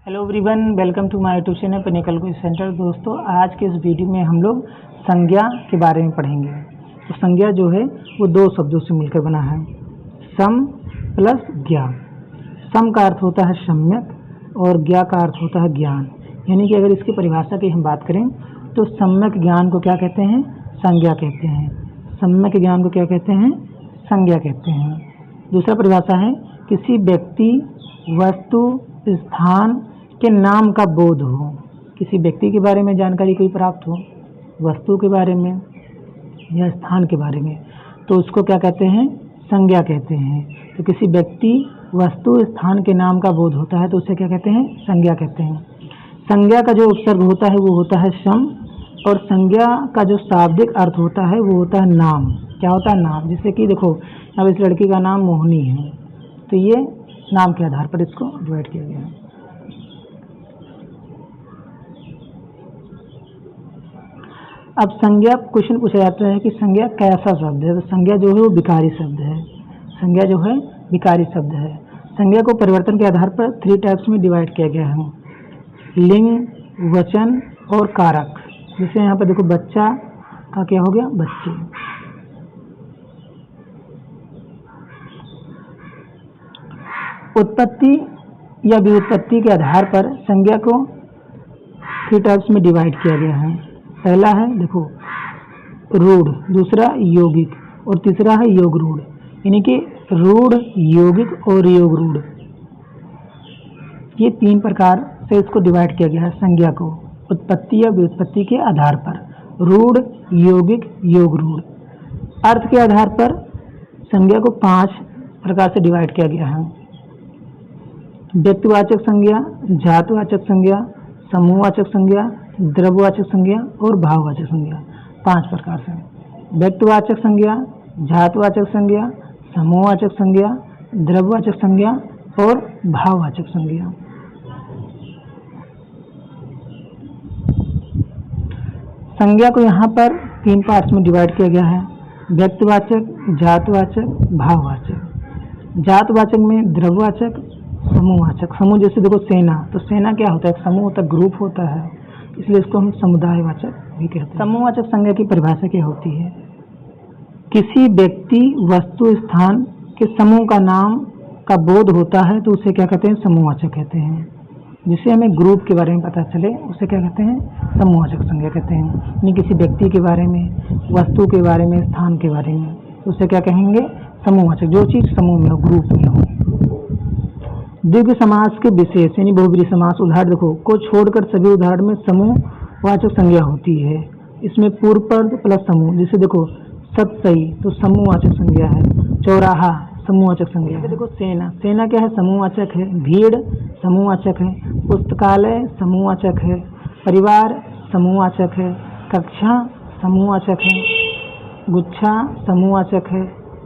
Hello everyone, welcome to my YouTube channel pinnacle quiz centre. दोस्तों, आज के इस वीडियो में हम लोग संज्ञा के बारे में पढ़ेंगे। तो संज्ञा जो है वो दो शब्दों से मिलकर बना है, सम प्लस ज्ञा। सम का अर्थ होता है सम्यक और ज्ञा का अर्थ होता है ज्ञान। यानी कि अगर इसकी परिभाषा की हम बात करें तो सम्यक ज्ञान को क्या कहते हैं? संज्ञा कहते हैं। सम्यक ज्ञान को क्या कहते हैं? संज्ञा कहते हैं। दूसरा परिभाषा है किसी व्यक्ति, वस्तु, स्थान के नाम का बोध हो। किसी व्यक्ति के बारे में जानकारी कोई प्राप्त हो, वस्तु के बारे में या स्थान के बारे में, तो उसको क्या कहते हैं? संज्ञा कहते हैं। तो किसी व्यक्ति, वस्तु, स्थान के नाम का बोध होता है तो उसे क्या कहते हैं? संज्ञा कहते हैं। संज्ञा का जो उपसर्ग होता है वो होता है सम, और संज्ञा का जो शाब्दिक अर्थ होता है वो होता है नाम। क्या होता है? नाम। जैसे कि देखो, अब इस लड़की का नाम मोहिनी है, तो ये नाम के आधार पर इसको डिवाइड किया गया है। अब संज्ञा क्वेश्चन पूछा जाता है कि संज्ञा कैसा शब्द है? तो संज्ञा जो है वो विकारी शब्द है। संज्ञा जो है विकारी शब्द है। संज्ञा को परिवर्तन के आधार पर 3 टाइप्स में डिवाइड किया गया है, लिंग, वचन और कारक। जैसे यहाँ पर देखो, बच्चा का क्या हो गया? बच्चे। उत्पत्ति या व्युत्पत्ति के आधार पर संज्ञा को 3 टाइप्स में डिवाइड किया गया है। पहला है देखो रूढ़, दूसरा यौगिक और तीसरा है योग रूढ़। यानी कि रूढ़, यौगिक और योग रूढ़, ये 3 प्रकार से इसको डिवाइड किया गया है संज्ञा को, उत्पत्ति या व्युत्पत्ति के आधार पर। रूढ़, यौगिक, योग रूढ़। अर्थ के आधार पर संज्ञा को 5 प्रकार से डिवाइड किया गया है। व्यक्तिवाचक संज्ञा, जातवाचक संज्ञा, समूहवाचक संज्ञा, द्रव्यवाचक संज्ञा और भाववाचक संज्ञा। 5 प्रकार से। व्यक्तिवाचक संज्ञा, जातवाचक संज्ञा, समूहवाचक संज्ञा, द्रव्यवाचक संज्ञा और भाववाचक संज्ञा। संज्ञा को यहाँ पर 3 पार्ट्स में डिवाइड किया गया है, व्यक्तिवाचक, जातवाचक, भाववाचक। जातवाचक में द्रव्यवाचक, समूहवाचक। समूह जैसे देखो सेना, तो सेना क्या होता है? एक समूह होता है, ग्रुप होता है, इसलिए इसको हम समुदायवाचक भी कहते हैं। समूहवाचक संज्ञा की परिभाषा क्या होती है? किसी व्यक्ति, वस्तु, स्थान के समूह का नाम का बोध होता है तो उसे क्या कहते हैं? समूहवाचक कहते हैं। जिसे हमें ग्रुप के बारे में पता चले उसे क्या कहते हैं? समूहवाचक संज्ञा कहते हैं। यानी किसी व्यक्ति के बारे में, वस्तु के बारे में, स्थान के बारे में, तो उसे क्या कहेंगे? समूहवाचक। जो चीज़ समूह में हो, ग्रुप में हो। द्विगु समास के विशेष यानी बहुब्रीहि समास उदाहरण देखो, को छोड़कर सभी उदाहरण में समूहवाचक संज्ञा होती है। इसमें पूर्व पद प्लस समूह। जैसे देखो सतसई, तो समूहवाचक संज्ञा है। चौराहा समूहवाचक संज्ञा है। देखो सेना, सेना क्या है? समूहवाचक है। भीड़ समूहवाचक है। पुस्तकालय समूहवाचक है। परिवार समूहवाचक है। कक्षा समूहवाचक है। गुच्छा समूहवाचक है।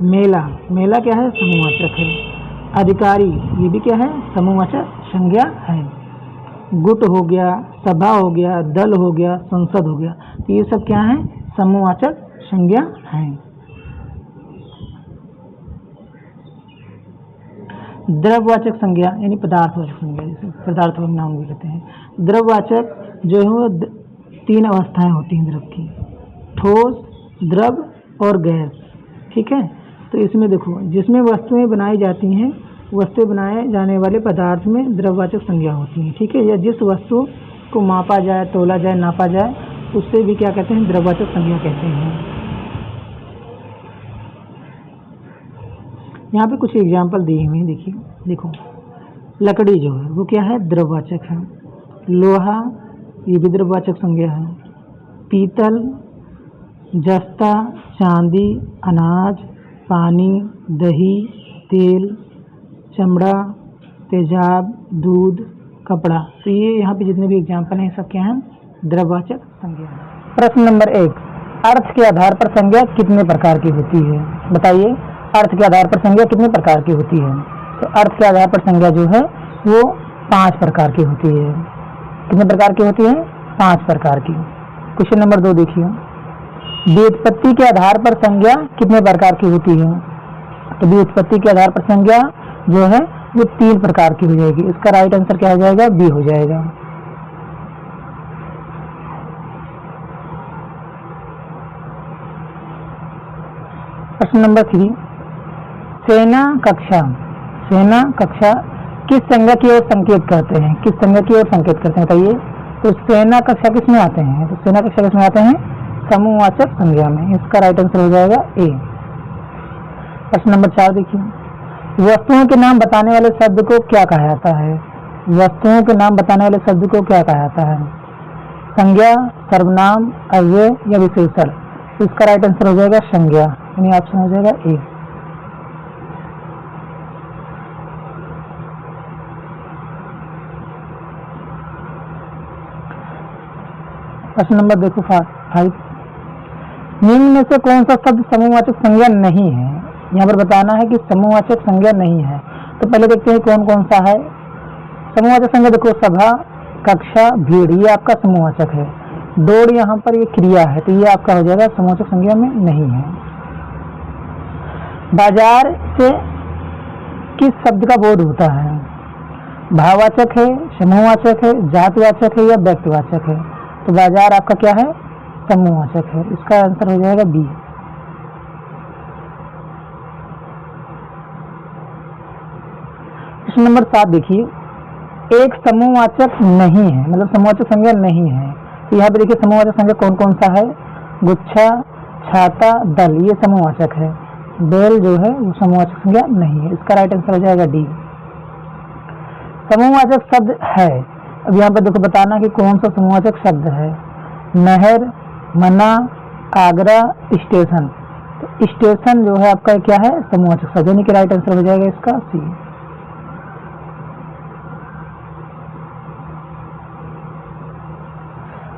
मेला, मेला क्या है? समूहवाचक है। अधिकारी, ये भी क्या है? समूहवाचक संज्ञा है। गुट हो गया, सभा हो गया, दल हो गया, संसद हो गया, तो ये सब क्या है? समूहवाचक संज्ञा है। द्रव्यवाचक संज्ञा यानी पदार्थवाचक संज्ञा, जिसे पदार्थवाचक नाम भी कहते हैं। द्रव्यवाचक जो है वो 3 अवस्थाएं होती हैं द्रव की, ठोस, द्रव और गैस। ठीक है, तो इसमें देखो, जिसमें वस्तुएं बनाई जाती हैं, वस्तुएं बनाए जाने वाले पदार्थ में द्रव्यवाचक संज्ञा होती है। ठीक है, या जिस वस्तु को मापा जाए, तोला जाए, नापा जाए, उससे भी क्या कहते हैं? द्रव्यवाचक संज्ञा कहते हैं। यहाँ पे कुछ एग्जाम्पल दिए हुए हैं, देखिए। देखो, लकड़ी जो है वो क्या है? द्रव्यवाचक है। लोहा, ये भी द्रव्यवाचक संज्ञा है। पीतल, जस्ता, चांदी, अनाज, पानी, दही, तेल, चमड़ा, तेजाब, दूध, कपड़ा। तो ये यहाँ पे जितने भी एग्जाम्पल हैं सब क्या हैं? द्रव्यवाचक संज्ञा। प्रश्न नंबर 1, अर्थ के आधार पर संज्ञा कितने प्रकार की होती है? बताइए, अर्थ के आधार पर संज्ञा कितने प्रकार की होती है? तो अर्थ के आधार पर संज्ञा जो है वो 5 प्रकार की होती है। कितने प्रकार की होती है? 5 प्रकार की। क्वेश्चन नंबर 2 देखिए, व्युत्पत्ति के आधार पर संज्ञा कितने प्रकार की होती है? तो व्युत्पत्ति के आधार पर संज्ञा जो है वो 3 प्रकार की हो जाएगी। इसका राइट आंसर क्या हो जाएगा? बी हो जाएगा। प्रश्न नंबर 3, सेना कक्षा। सेना कक्षा किस संज्ञा की ओर संकेत करते हैं? किस संज्ञा की ओर संकेत करते हैं बताइए। तो सेना कक्षा किस में आते हैं? तो सेना कक्षा किस में आते हैं? समूहवाचक संज्ञा में। इसका राइट आंसर हो जाएगा ए। प्रश्न नंबर 4 देखिए, वस्तुओं के नाम बताने वाले शब्द को क्या कहा जाता है? वस्तुओं के नाम बताने वाले शब्द को क्या कहा जाता है? संज्ञा, सर्वनाम, अव्यय या विशेषण? इसका राइट आंसर हो जाएगा संज्ञा, यानी ऑप्शन हो जाएगा ए। प्रश्न नंबर देखो 5, निम्न में से कौन सा शब्द समूहवाचक संज्ञा नहीं है? यहाँ पर बताना है कि समूहवाचक संज्ञा नहीं है। तो पहले देखते हैं कौन कौन सा है समूहवाचक संज्ञा। देखो सभा, कक्षा, भीड़, ये आपका समूहवाचक है। दौड़ यहाँ पर ये क्रिया है, तो ये आपका हो जाएगा समूहवाचक संज्ञा में नहीं है। बाजार से किस शब्द का बोध होता है? भाववाचक है, समूहवाचक है, जातिवाचक है या व्यक्तिवाचक है? तो बाजार आपका क्या है? समूहवाचक है। इसका आंसर हो जाएगा बी। प्रश्न नंबर 7 देखिए, एक समूहवाचक नहीं है, मतलब समूहवाचक संज्ञा नहीं है। तो यहाँ पे देखिए समूहवाचक संज्ञा कौन कौन सा है? गुच्छा, छाता, दल, ये समूहवाचक है। बेल जो है वो समूहवाचक संज्ञा नहीं है। इसका राइट आंसर हो जाएगा डी। समूहवाचक शब्द है, अब यहाँ पर देखो बताना कि कौन सा समूहवाचक शब्द है। नहर, मना, आगरा, स्टेशन। तो स्टेशन जो है आपका क्या है? समूहवाचक शब्द, यानी कि राइट आंसर हो जाएगा इसका सी।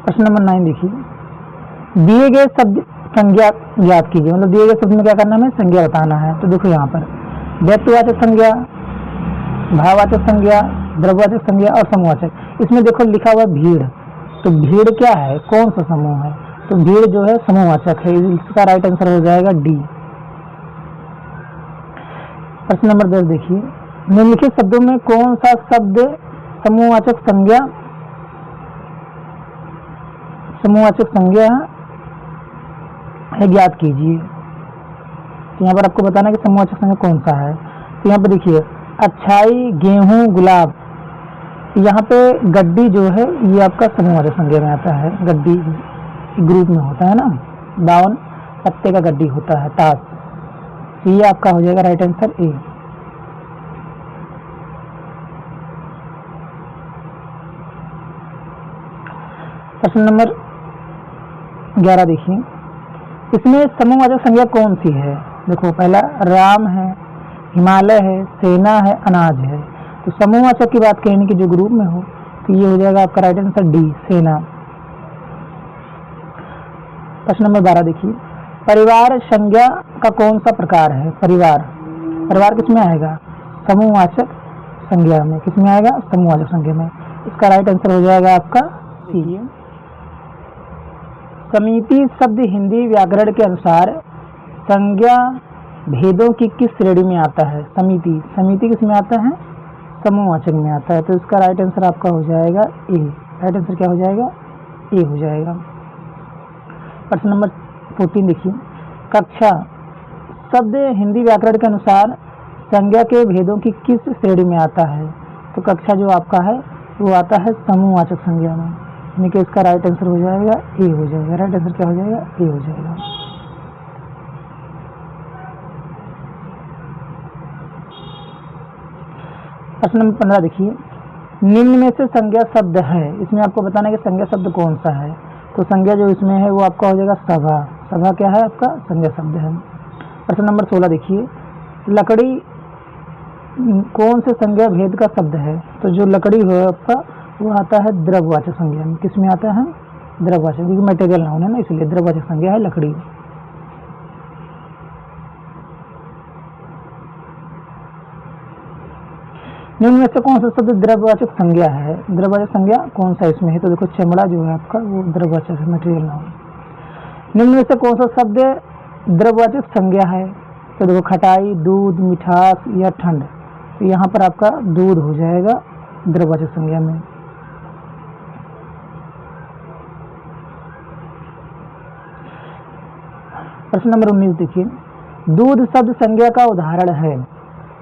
प्रश्न नंबर 9 देखिए, दिए गए शब्द संज्ञा याद कीजिए, मतलब दिए गए शब्द में क्या करना है? हमें संज्ञा बताना है। तो देखो यहाँ पर व्यक्तिवाचक संज्ञा, भाववाचक संज्ञा, द्रव्यवाचक संज्ञा और समूहवाचक। इसमें देखो लिखा हुआ भीड़, तो भीड़ क्या है? कौन सा समूह है? तो भीड़ जो है समूहवाचक है। इसका राइट आंसर हो जाएगा डी। प्रश्न नंबर 10 देखिए, निम्नलिखित शब्दों में कौन सा शब्द समूहवाचक संज्ञा है? ज्ञात कीजिए। तो यहाँ पर आपको बताना है कि समूहवाचक संज्ञा कौन सा है। तो यहाँ पर देखिए अच्छाई, गेहूं, गुलाब, यहाँ पे गड्डी जो है ये आपका समूहवाचक संज्ञा में आता है। गड्डी ग्रुप में होता है ना, 52 पत्ते का गड्डी होता है, ताश। तो ये आपका हो जाएगा राइट आंसर ए। प्रश्न नंबर 11 देखिए, इसमें समूहवाचक संज्ञा कौन सी है? देखो पहला राम है, हिमालय है, सेना है, अनाज है। तो समूहवाचक की बात करें कि जो ग्रुप में हो, तो ये हो जाएगा आपका राइट आंसर डी, सेना। प्रश्न नंबर 12 देखिए, परिवार संज्ञा का कौन सा प्रकार है? परिवार किस में आएगा? समूहवाचक संज्ञा में। किस में आएगा? समूहवाचक संज्ञा में। इसका राइट आंसर हो जाएगा आपका सी। समिति शब्द हिंदी व्याकरण के अनुसार संज्ञा भेदों की किस श्रेणी में आता है? समिति किस में आता है? समूहवाचक में आता है। तो इसका राइट आंसर आपका हो जाएगा ए। राइट आंसर क्या हो जाएगा? ए हो जाएगा। प्रश्न नंबर 14 देखिए, कक्षा शब्द हिंदी व्याकरण के अनुसार संज्ञा के भेदों की किस श्रेणी में आता है? तो कक्षा जो आपका है वो आता है समूहवाचक संज्ञा में, यानी कि इसका राइट आंसर हो जाएगा ए हो जाएगा। राइट आंसर क्या हो जाएगा? ए हो जाएगा। प्रश्न नंबर 15 देखिए, निम्न में से संज्ञा शब्द है, इसमें आपको बताना है कि संज्ञा शब्द कौन सा है। तो संज्ञा जो इसमें है वो आपका हो जाएगा सभा। सभा क्या है? आपका संज्ञा शब्द है। प्रश्न नंबर 16 देखिए, लकड़ी कौन से संज्ञा भेद का शब्द है? तो जो लकड़ी है आपका वो आता है द्रव्यवाचक संज्ञा में। किस में आता है? द्रव्यवाचक, क्योंकि मटेरियल नाउन है ना, इसलिए द्रव्यवाचक संज्ञा है लकड़ी। निम्न में से कौन सा शब्द द्रव्यवाचक संज्ञा है? द्रव्यवाचक संज्ञा कौन सा इसमें है? तो देखो चमड़ा जो है आपका वो द्रव्यवाचक है, मटेरियल नाउन। निम्न में से कौन सा शब्द द्रव्यवाचक संज्ञा है? तो देखो खटाई, दूध, मिठास या ठंड। तो यहाँ पर आपका दूध हो जाएगा द्रववाचक संज्ञा में। प्रश्न नंबर 19 देखिए, दूध शब्द संज्ञा का उदाहरण है।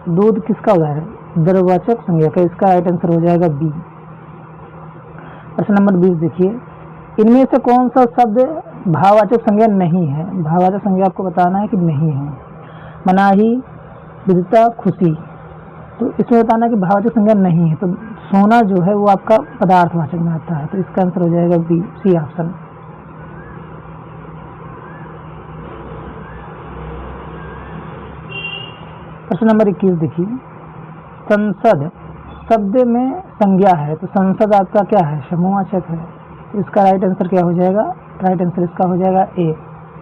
दूध किसका उदाहरण? द्रववाचक संज्ञा का। इसका राइट आंसर हो जाएगा बी। प्रश्न नंबर 20 देखिए, इनमें से कौन सा शब्द भाववाचक संज्ञा नहीं है? भाववाचक संज्ञा आपको बताना है कि नहीं है। मनाही, विदिता, खुशी, तो इसमें बताना है कि भाववाचक संज्ञा नहीं है। तो सोना जो है वो आपका पदार्थवाचक में आता है, तो इसका आंसर हो जाएगा बी, सी ऑप्शन। प्रश्न नंबर 21 देखिए, संसद शब्द में संज्ञा है, तो संसद आपका क्या है? समूहवाचक है। तो इसका राइट आंसर क्या हो जाएगा? राइट आंसर इसका हो जाएगा ए।